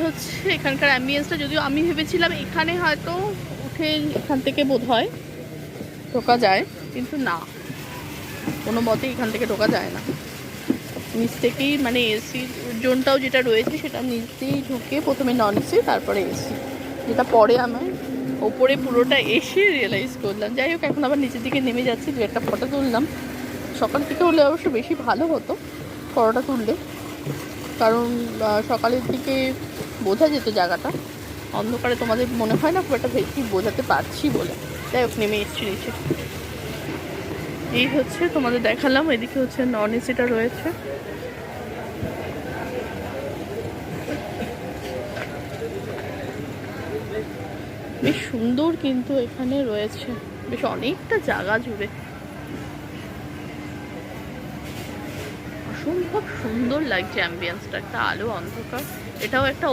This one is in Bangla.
হচ্ছে এখানকার অ্যাম্বিয়েন্সটা। যদিও আমি ভেবেছিলাম এখানে হয়তো উঠে এখান থেকে বোধ হয় ঢোকা যায়, কিন্তু না, কোনো মতেই এখান থেকে ঢোকা যায় না। নিচ থেকেই মানে এসি জোনটাও যেটা রয়েছে সেটা নিচ দিয়েই ঢুকে প্রথমে নন এসি তারপরে এসি, যেটা পরে আমি ওপরে পুরোটা এসে রিয়েলাইজ করলাম। যাই হোক, এখন আবার নিচের দিকে নেমে যাচ্ছি, দু একটা ফটো তুললাম। সকাল থেকে হলে অবশ্য বেশি ভালো হতো ফটোটা তুললে, কারণ সকালের দিকে বোঝা যেত জায়গাটা, অন্ধকারে তোমাদের মনে হয় না খুব একটা বেশি বোঝাতে পারছি বলে। যাই হোক, নেমে এসছি নিচে। এই হচ্ছে তোমাদের দেখালাম, এদিকে হচ্ছে নন এসিটা রয়েছে। বেশ সুন্দর কিন্তু এখানে রয়েছে, বেশ অনেকটা জায়গা জুড়ে, অসম্ভব সুন্দর লাগছে অ্যাম্বিয়েন্সটা। একটা আলো অন্ধকার, এটাও একটা